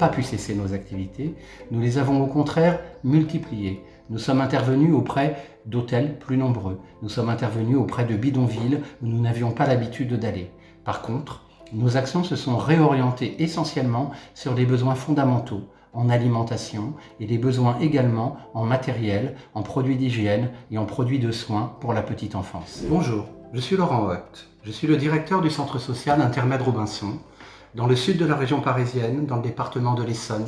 pas pu cesser nos activités, nous les avons au contraire multipliées. Nous sommes intervenus auprès d'hôtels plus nombreux. Nous sommes intervenus auprès de bidonvilles où nous n'avions pas l'habitude d'aller. Par contre, nos actions se sont réorientées essentiellement sur les besoins fondamentaux, en alimentation et les besoins également en matériel, en produits d'hygiène et en produits de soins pour la petite enfance. Bonjour, je suis Laurent Hocht. Je suis le directeur du centre social Intermède Robinson, dans le sud de la région parisienne, dans le département de l'Essonne.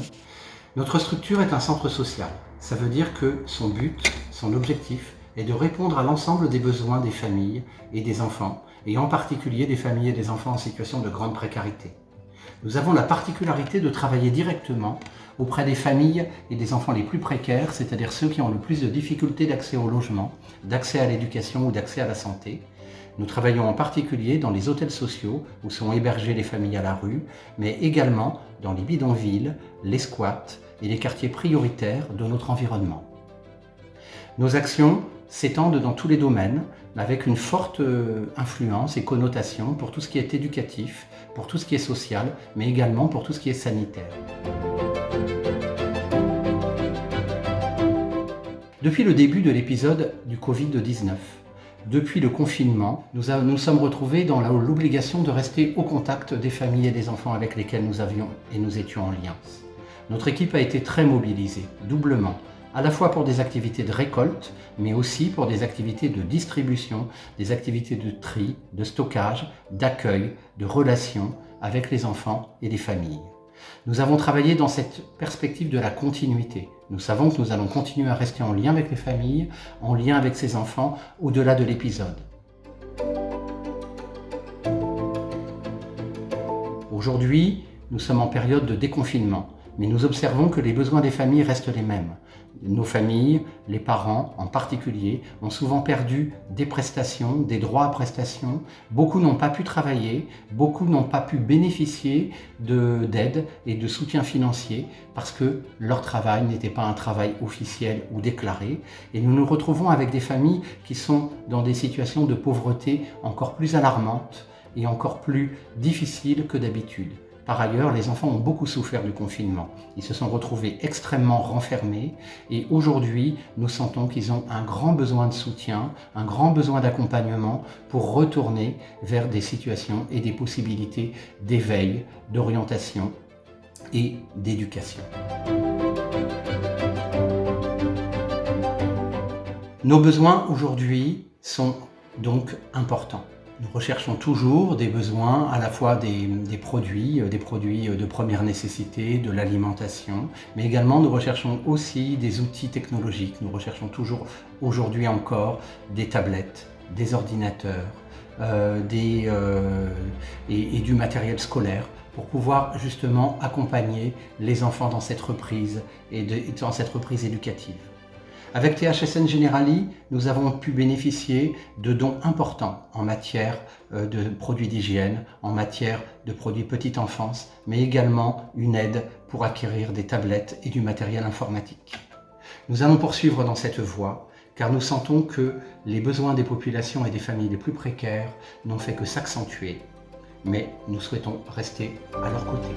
Notre structure est un centre social. Ça veut dire que son but, son objectif, est de répondre à l'ensemble des besoins des familles et des enfants, et en particulier des familles et des enfants en situation de grande précarité. Nous avons la particularité de travailler directement auprès des familles et des enfants les plus précaires, c'est-à-dire ceux qui ont le plus de difficultés d'accès au logement, d'accès à l'éducation ou d'accès à la santé. Nous travaillons en particulier dans les hôtels sociaux où sont hébergées les familles à la rue, mais également dans les bidonvilles, les squats et les quartiers prioritaires de notre environnement. Nos actions s'étendent dans tous les domaines, avec une forte influence et connotation pour tout ce qui est éducatif, pour tout ce qui est social, mais également pour tout ce qui est sanitaire. Depuis le début de l'épisode du Covid-19, depuis le confinement, nous sommes retrouvés dans l'obligation de rester au contact des familles et des enfants avec lesquels nous étions en lien. Notre équipe a été très mobilisée, doublement, à la fois pour des activités de récolte, mais aussi pour des activités de distribution, des activités de tri, de stockage, d'accueil, de relations avec les enfants et les familles. Nous avons travaillé dans cette perspective de la continuité. Nous savons que nous allons continuer à rester en lien avec les familles, en lien avec ces enfants, au-delà de l'épisode. Aujourd'hui, nous sommes en période de déconfinement, mais nous observons que les besoins des familles restent les mêmes. Nos familles, les parents en particulier, ont souvent perdu des prestations, des droits à prestations. Beaucoup n'ont pas pu travailler, beaucoup n'ont pas pu bénéficier d'aide et de soutien financier parce que leur travail n'était pas un travail officiel ou déclaré. Et nous nous retrouvons avec des familles qui sont dans des situations de pauvreté encore plus alarmantes et encore plus difficiles que d'habitude. Par ailleurs, les enfants ont beaucoup souffert du confinement. Ils se sont retrouvés extrêmement renfermés et aujourd'hui, nous sentons qu'ils ont un grand besoin de soutien, un grand besoin d'accompagnement pour retourner vers des situations et des possibilités d'éveil, d'orientation et d'éducation. Nos besoins aujourd'hui sont donc importants. Nous recherchons toujours des besoins, à la fois des produits de première nécessité, de l'alimentation, mais également nous recherchons aussi des outils technologiques. Nous recherchons toujours aujourd'hui encore des tablettes, des ordinateurs et du matériel scolaire pour pouvoir justement accompagner les enfants dans cette reprise dans cette reprise éducative. Avec THSN Generali, nous avons pu bénéficier de dons importants en matière de produits d'hygiène, en matière de produits petite enfance, mais également une aide pour acquérir des tablettes et du matériel informatique. Nous allons poursuivre dans cette voie, car nous sentons que les besoins des populations et des familles les plus précaires n'ont fait que s'accentuer, mais nous souhaitons rester à leur côté.